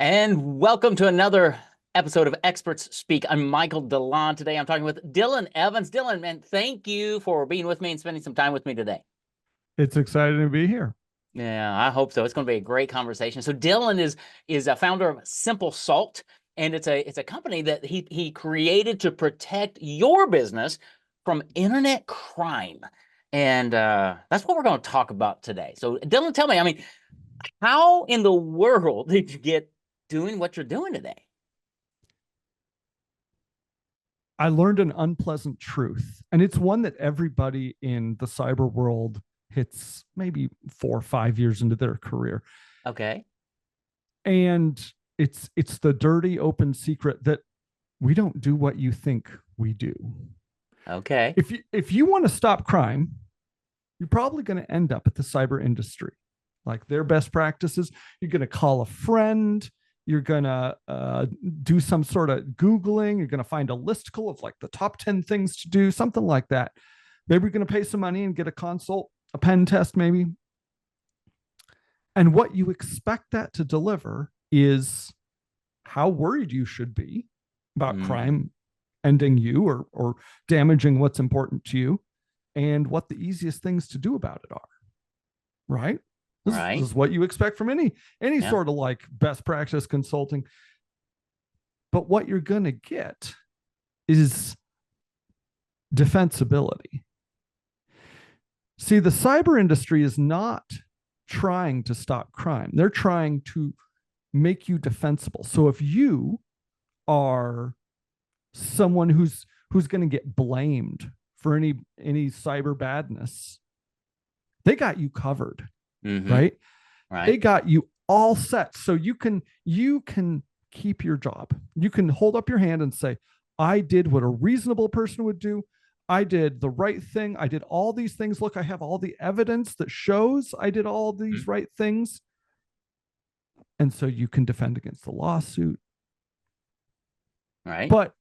And welcome to another episode of Experts Speak. I'm Michael DeLon. Today I'm talking with Dylan Evans. Dylan, man, thank you for being with me and spending some time with me today. It's exciting to be here. Yeah, I hope so. It's going to be a great conversation. So Dylan is a founder of Simple Salt, and it's a company that he created to protect your business from internet crime. And that's what we're going to talk about today. So Dylan, tell me, how in the world did you get doing what you're doing today? I learned an unpleasant truth, and it's one that everybody in the cyber world hits maybe 4 or 5 years into their career. Okay. And it's the dirty open secret that we don't do what you think we do. Okay. If you want to stop crime, you're probably going to end up at the cyber industry. Like their best practices, you're going to call a friend, you're going to do some sort of Googling, you're going to find a listicle of like the top 10 things to do, something like that. Maybe you're going to pay some money and get a consult, a pen test, maybe. And what you expect that to deliver is how worried you should be about crime ending you or damaging what's important to you, and what the easiest things to do about it are. Right? This is what you expect from any sort of like best practice consulting. But what you're going to get is defensibility. See, the cyber industry is not trying to stop crime. They're trying to make you defensible. So if you are someone who's going to get blamed for any cyber badness, they got you covered. Right? They got you all set. So you can keep your job. You can hold up your hand and say, I did what a reasonable person would do. I did the right thing. I did all these things. Look, I have all the evidence that shows I did all these right things. And so you can defend against the lawsuit. Right. But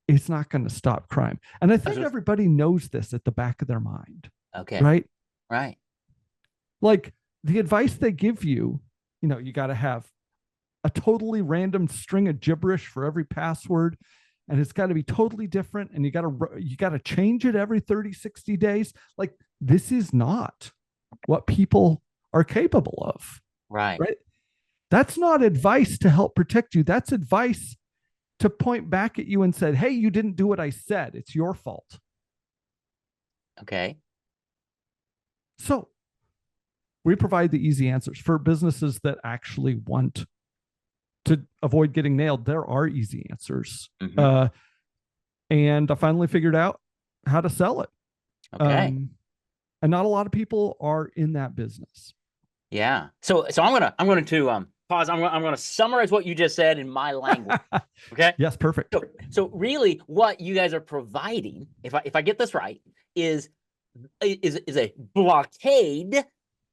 it's not going to stop crime. And I think everybody knows this at the back of their mind. Okay. Right? Right. Like the advice they give you, you got to have a totally random string of gibberish for every password, and it's got to be totally different, and you got to change it every 30, 60 days. Like this is not what people are capable of. Right. Right? That's not advice to help protect you. That's advice to point back at you and said, "Hey, you didn't do what I said. It's your fault." Okay. So we provide the easy answers for businesses that actually want to avoid getting nailed. There are easy answers. And I finally figured out how to sell it. Okay. And not a lot of people are in that business. Yeah. So I'm going to pause. I'm going to summarize what you just said in my language. Okay. Yes, perfect. So really what you guys are providing, if I get this right, is a blockade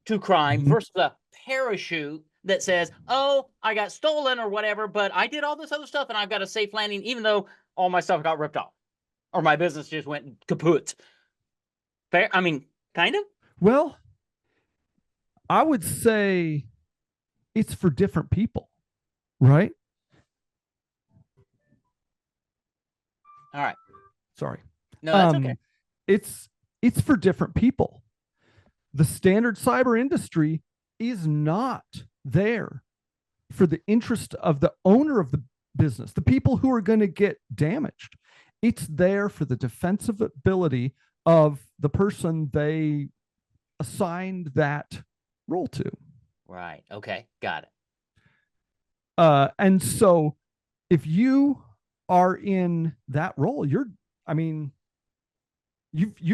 to crime versus a parachute that says, oh, I got stolen or whatever, but I did all this other stuff and I've got a safe landing, even though all my stuff got ripped off or my business just went kaput. Fair? Kind of? Well, I would say it's for different people, right? All right. Sorry. No, that's okay. It's for different people. The standard cyber industry is not there for the interest of the owner of the business, the people who are going to get damaged. It's there for the defensive ability of the person they assigned that role to. Right. Okay. Got it. And so if you are in that role, you've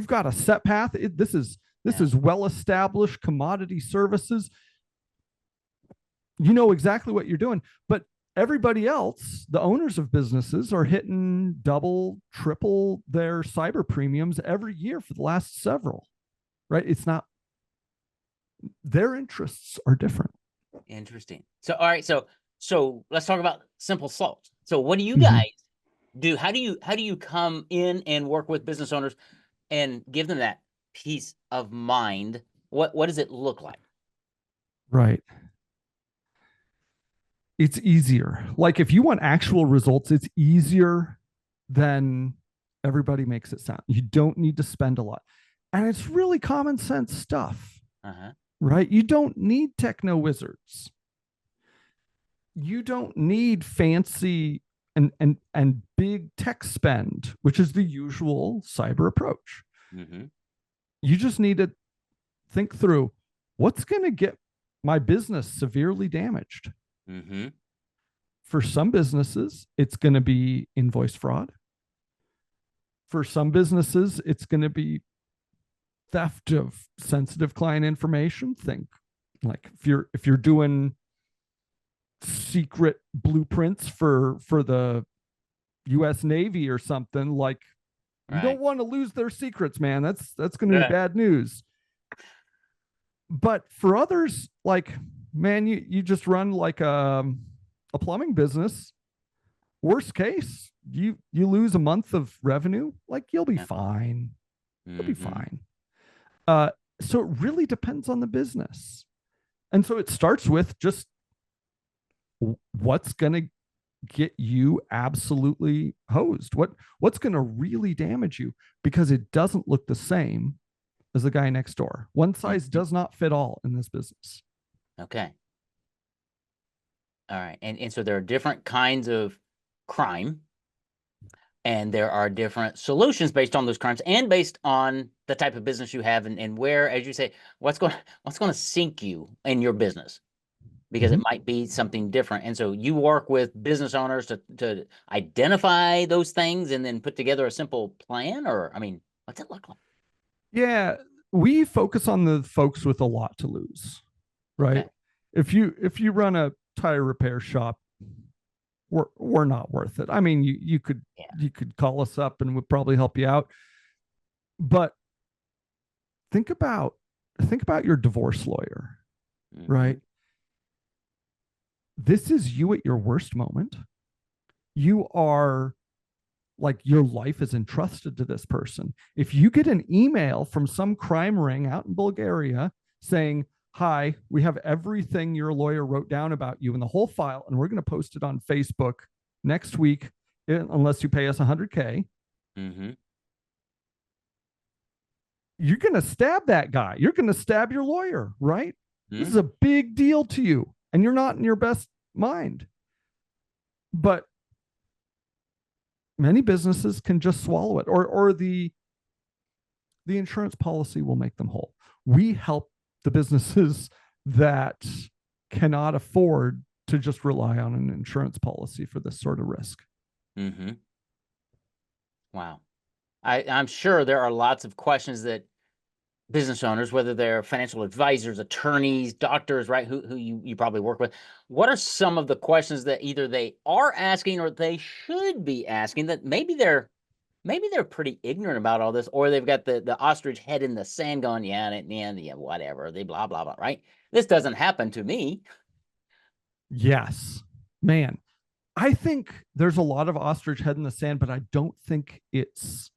got a set path. This is well-established commodity services. You know exactly what you're doing, but everybody else, the owners of businesses, are hitting double, triple their cyber premiums every year for the last several, right? It's not, their interests are different. Interesting. So, all right. So let's talk about Simple Salt. So what do you guys do? How do you come in and work with business owners and give them that peace of mind? What does it look like? Right. it's easier. Like if you want actual results, it's easier than everybody makes it sound. You don't need to spend a lot. And it's really common sense stuff, Uh-huh. right? You don't need techno wizards. You don't need fancy and big tech spend, which is the usual cyber approach. Mm-hmm. You just need to think through what's going to get my business severely damaged. Mm-hmm. For some businesses, it's going to be invoice fraud. For some businesses, it's going to be theft of sensitive client information. Think like if you're doing secret blueprints for the US Navy or something, like you Right. don't want to lose their secrets, man. That's going to be Yeah. bad news. But for others, like, man, you just run like a plumbing business. Worst case, you lose a month of revenue, like you'll be Yeah. fine. You'll be Mm-hmm. fine. Uh, so it really depends on the business. And so it starts with just what's going to get you absolutely hosed. What's going to really damage you, because it doesn't look the same as the guy next door. One size Mm-hmm. does not fit all in this business. Okay. All right. And so there are different kinds of crime, and there are different solutions based on those crimes and based on the type of business you have and where, as you say, what's going to sink you in your business, because it Mm-hmm. might be something different. And so you work with business owners to identify those things and then put together a simple plan, or I mean, what's it look like? Yeah, we focus on the folks with a lot to lose, right? Okay. If you run a tire repair shop, we're not worth it. I mean, Yeah. you could call us up and we'd probably help you out. But think about think about your divorce lawyer, Mm-hmm. right? This is you at your worst moment. You are like your life is entrusted to this person. If you get an email from some crime ring out in Bulgaria saying, "Hi, we have everything your lawyer wrote down about you in the whole file, and we're going to post it on Facebook next week, unless you pay us 100K," Mm-hmm. you're going to stab that guy. You're going to stab your lawyer, right? This Mm-hmm. is a big deal to you, and you're not in your best mind. But many businesses can just swallow it, or the insurance policy will make them whole. We help the businesses that cannot afford to just rely on an insurance policy for this sort of risk. Mm-hmm. Wow. I'm sure there are lots of questions that business owners, whether they're financial advisors, attorneys, doctors, right, who you probably work with, what are some of the questions that either they are asking or they should be asking that maybe they're pretty ignorant about all this, or they've got the ostrich head in the sand going, yeah, yeah, whatever, they blah blah blah, right? This doesn't happen to me. Yes, man. I think there's a lot of ostrich head in the sand, but I don't think it's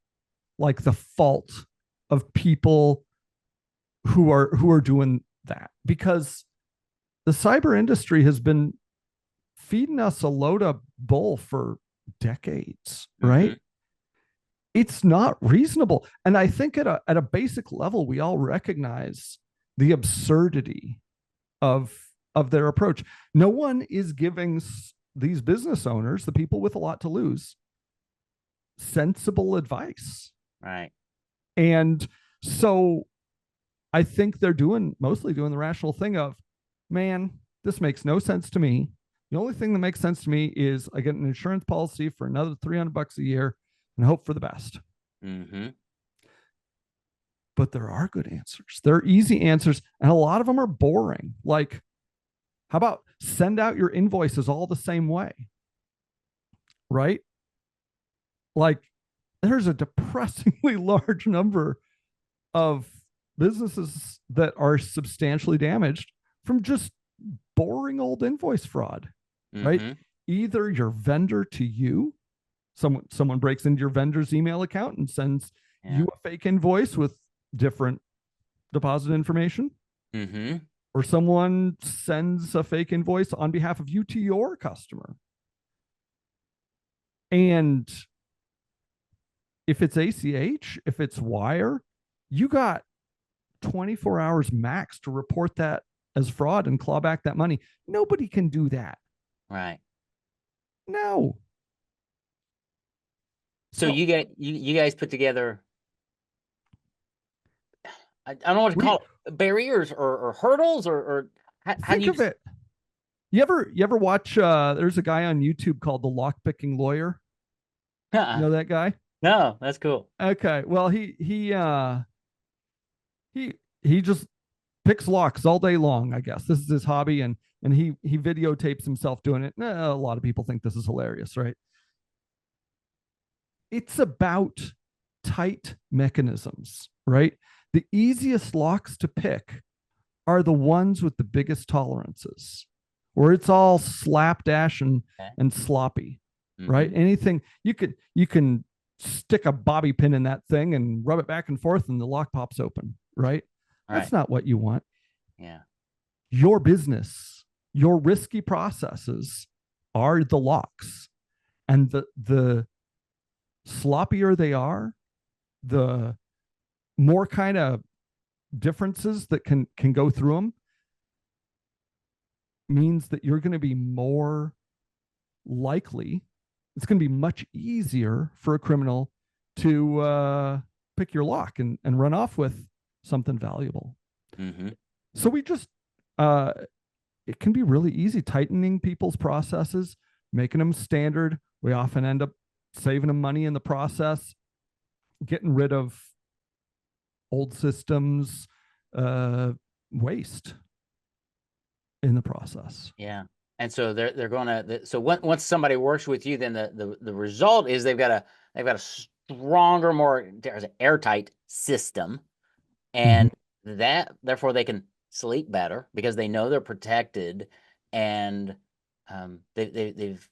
like the fault of people who are doing that, because the cyber industry has been feeding us a load of bull for decades, Mm-hmm. right? It's not reasonable. And I think at a basic level, we all recognize the absurdity of of their approach. No one is giving these business owners, the people with a lot to lose, sensible advice. Right. And so I think they're mostly doing the rational thing of, man, this makes no sense to me. The only thing that makes sense to me is I get an insurance policy for another $300 a year and hope for the best. Mm-hmm. But there are good answers. There are easy answers, and a lot of them are boring. Like, how about send out your invoices all the same way? Right? Like, there's a depressingly large number of businesses that are substantially damaged from just boring old invoice fraud, right? Mm-hmm. Either your vendor to you, someone breaks into your vendor's email account and sends Yeah. you a fake invoice with different deposit information, Mm-hmm. or someone sends a fake invoice on behalf of you to your customer. And if it's ACH, if it's wire, you got 24 hours max to report that as fraud and claw back that money. Nobody can do that. Right. No. So you guys put together, I don't know what to call it, barriers or hurdles or how do think you of it. You ever watch there's a guy on YouTube called the Lockpicking Lawyer? You know that guy? No, that's cool. Okay. Well, he just picks locks all day long, I guess. This is his hobby, and he videotapes himself doing it. A lot of people think this is hilarious, right? It's about tight mechanisms, right? The easiest locks to pick are the ones with the biggest tolerances, where it's all slapdash and sloppy, right? Anything you can stick a bobby pin in that thing and rub it back and forth, and the lock pops open, right? That's not what you want. Yeah. Your business, your risky processes are the locks, and the sloppier they are, the more kind of differences that can go through them, means that you're going to be more likely, it's going to be much easier for a criminal to pick your lock and run off with something valuable. So we just it can be really easy tightening people's processes, making them standard. We often end up saving them money in the process, getting rid of old systems, waste in the process. Yeah. And so they're going to, so once somebody works with you, then the result is they've got a stronger, more airtight system, and that therefore they can sleep better because they know they're protected, and they've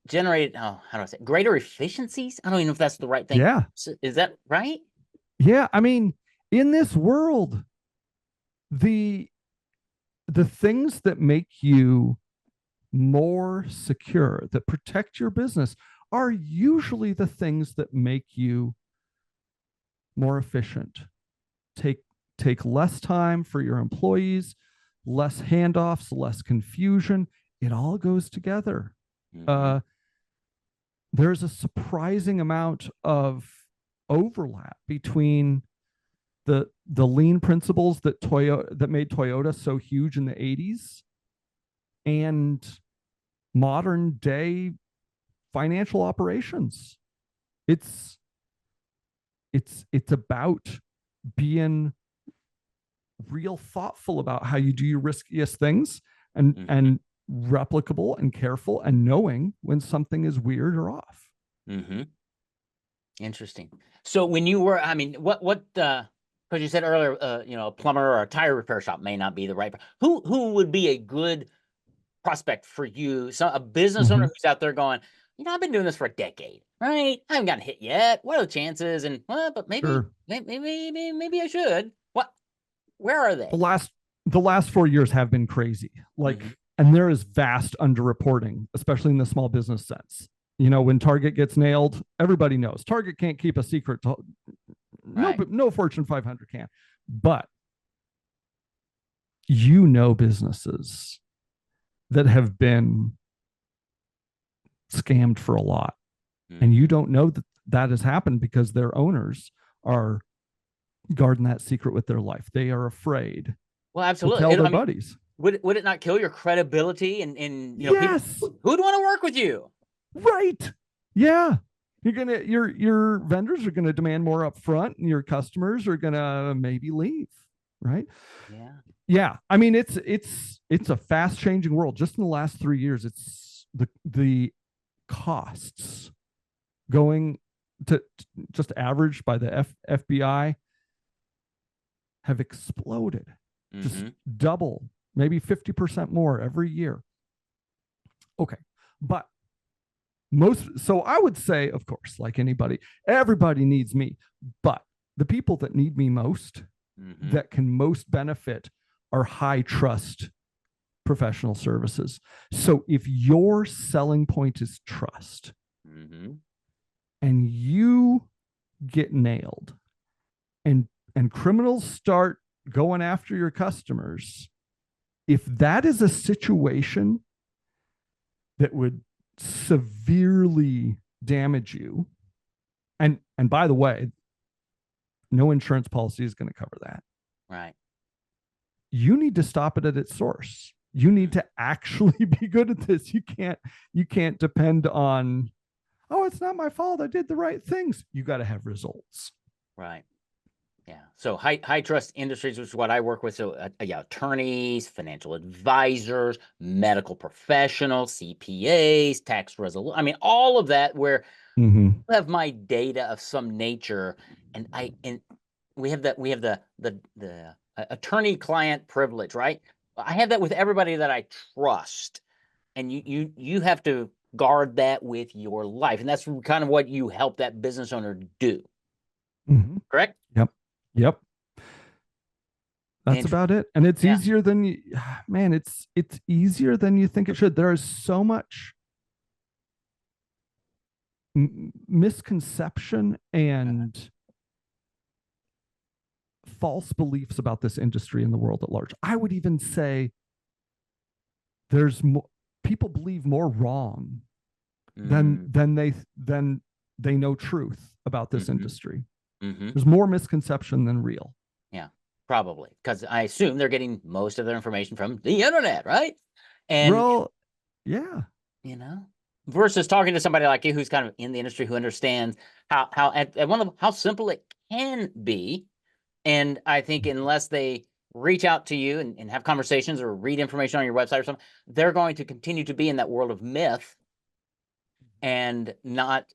generated, how do I say, greater efficiencies? I don't even know if that's the right thing. Yeah. Is that right? Yeah. I mean, in this world, the things that make you more secure, that protect your business, are usually the things that make you more efficient. Take less time for your employees, less handoffs, less confusion. It all goes together. There's a surprising amount of overlap between the lean principles that made Toyota so huge in the 80s and modern day financial operations. It's about being real thoughtful about how you do your riskiest things, and replicable and careful, and knowing when something is weird or off. Interesting. So when you were, I mean, what because you said earlier, a plumber or a tire repair shop may not be the right. Who would be a good prospect for you? So a business owner who's out there going, I've been doing this for a decade, right? I haven't gotten hit yet. What are the chances? And but maybe I should. Where are they? The last 4 years have been crazy. And there is vast underreporting, especially in the small business sense. When Target gets nailed, everybody knows Target can't keep a secret. No Fortune 500 can. But businesses that have been scammed for a lot, and you don't know that has happened because their owners are guarding that secret with their life. They are afraid. Well, absolutely. To tell their buddies. Would it not kill your credibility? And yes, people, who'd want to work with you? Right. Yeah. Your vendors are gonna demand more up front, and your customers are gonna maybe leave. Right. Yeah. Yeah. I mean, it's a fast changing world. Just in the last 3 years, it's the costs going to just averaged by the FBI have exploded. Just double, maybe 50% more every year. Okay. But so I would say, of course, like anybody, everybody needs me. But the people that need me most, that can most benefit are high trust professional services. So if your selling point is trust, Mm-hmm. and you get nailed, and criminals start going after your customers, if that is a situation that would severely damage you, and by the way, no insurance policy is going to cover that. Right. You need to stop it at its source. You need to actually be good at this. You can't depend on, oh, it's not my fault, I did the right things. You got to have results. Right. Yeah. So high trust industries, which is what I work with. So yeah, attorneys, financial advisors, medical professionals, CPAs, tax resolution. I mean, all of that where Mm-hmm. I have my data of some nature, and we have the attorney client privilege, right? I have that with everybody that I trust, and you have to guard that with your life, and that's kind of what you help that business owner do. Mm-hmm. Correct? Yep. That's about it. And it's Yeah. easier than you, man, it's easier than you think it should. There is so much misconception and false beliefs about this industry in the world at large. I would even say there's more, people believe more wrong than they know truth about this industry. There's more misconception than real. Yeah, probably, because I assume they're getting most of their information from the internet, right? And well, yeah, versus talking to somebody like you who's kind of in the industry, who understands how at one level how simple it can be. And I think unless they reach out to you and have conversations or read information on your website or something, they're going to continue to be in that world of myth and not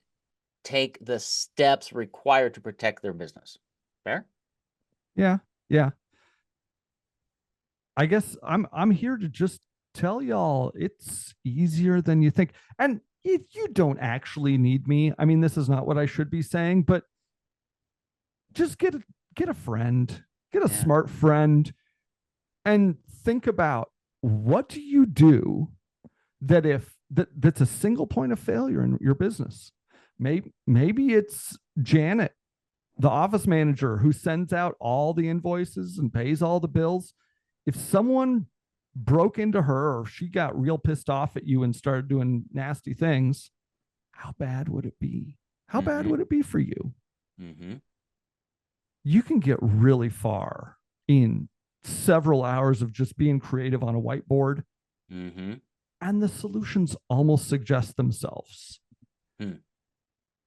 take the steps required to protect their business. Fair? Yeah. I guess I'm here to just tell y'all it's easier than you think. And you don't actually need me. I mean, this is not what I should be saying, but just get a friend, get a smart friend, and think about, what do you do that's a single point of failure in your business? Maybe it's Janet, the office manager, who sends out all the invoices and pays all the bills. If someone broke into her, or she got real pissed off at you and started doing nasty things, how bad would it be? How bad would it be for you? You can get really far in several hours of just being creative on a whiteboard, and the solutions almost suggest themselves.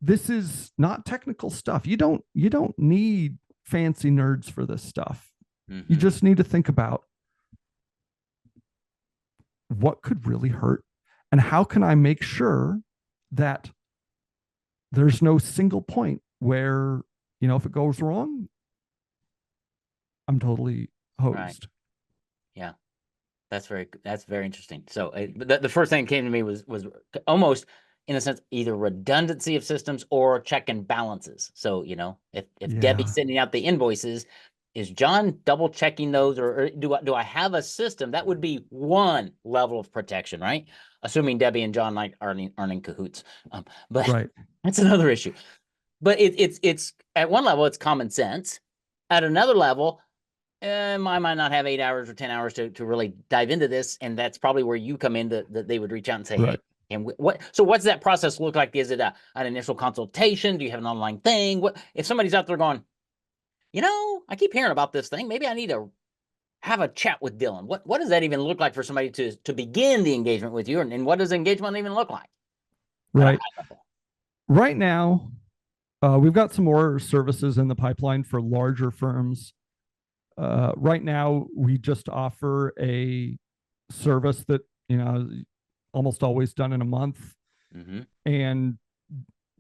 This is not technical stuff. You don't need fancy nerds for this stuff. You just need to think about, what could really hurt, and how can I make sure that there's no single point where, if it goes wrong, I'm totally hosed. Right. Yeah, that's very interesting. So the first thing that came to me was almost, in a sense, either redundancy of systems or check and balances. So if Debbie's sending out the invoices, is John double checking those, or do I have a system? That would be one level of protection, right? Assuming Debbie and John aren't in cahoots, but right. That's another issue. But it's at one level it's common sense. At another level, I might not have 8 hours or 10 hours to really dive into this, and that's probably where you come in. That they would reach out and say, right. "Hey, and so what's that process look like? Is it an initial consultation? Do you have an online thing? What if somebody's out there going, I keep hearing about this thing. Maybe I need to have a chat with Dylan. What does that even look like for somebody to begin the engagement with you? And what does engagement even look like? Right. Right now, we've got some more services in the pipeline for larger firms. Right now, we just offer a service that, almost always done in a month. And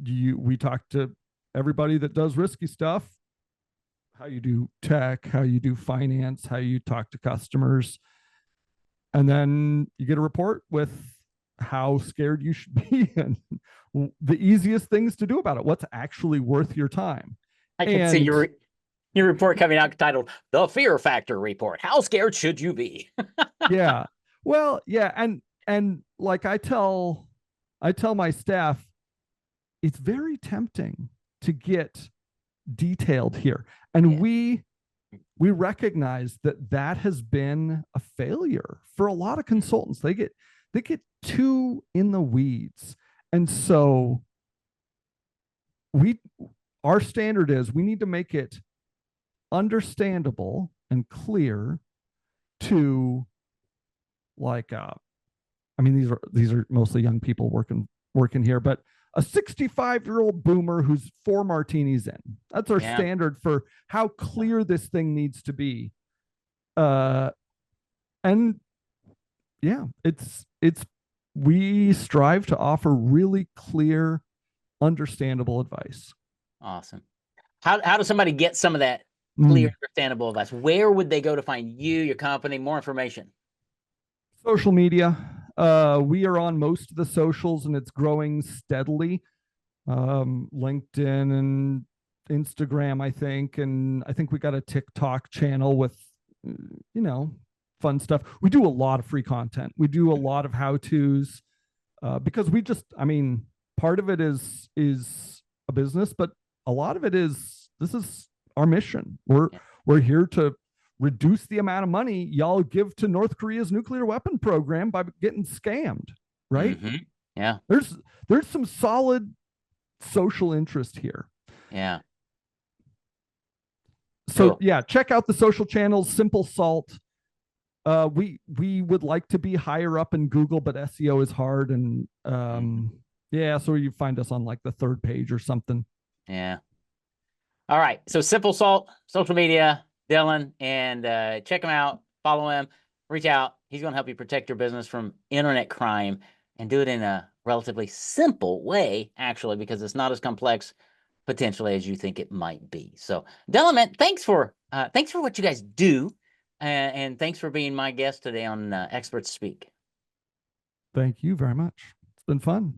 we talk to everybody that does risky stuff, how you do tech, how you do finance, how you talk to customers. And then you get a report with how scared you should be and the easiest things to do about it. What's actually worth your time. I can see Your report coming out titled "The Fear Factor Report." How scared should you be? Yeah. Well, yeah, and like I tell my staff, it's very tempting to get detailed here. And Yeah. we recognize that that has been a failure for a lot of consultants. They get too in the weeds. And so we our standard is we need to make it understandable and clear to like I mean these are mostly young people working here, but a 65-year-old boomer who's 4 martinis in. That's our Yeah. standard for how clear this thing needs to be. Uh and yeah, it's we strive to offer really clear, understandable advice. Awesome. How does somebody get some of that clear, Mm. understandable advice? Where would they go to find you, your company, more information? Social media. We are on most of the socials and it's growing steadily. LinkedIn and Instagram, I think. And I think we got a TikTok channel with, you know, fun stuff. We do a lot of free content. We do a lot of how to's because we just, I mean, part of it is a business, but a lot of it is this is our mission. Yeah. We're here to reduce the amount of money y'all give to North Korea's nuclear weapon program by getting scammed, right? Mm-hmm. Yeah. There's some solid social interest here. Yeah. So Cool. yeah, check out the social channels, Simple Salt. We would like to be higher up in Google, but SEO is hard. And yeah, so you find us on like the 3rd page or something. Yeah. All right. So Simple Salt, social media, Dylan, and check him out, follow him, reach out. He's going to help you protect your business from internet crime and do it in a relatively simple way, actually, because it's not as complex potentially as you think it might be. So Dylan, man, thanks for what you guys do. And thanks for being my guest today on Experts Speak. Thank you very much. It's been fun.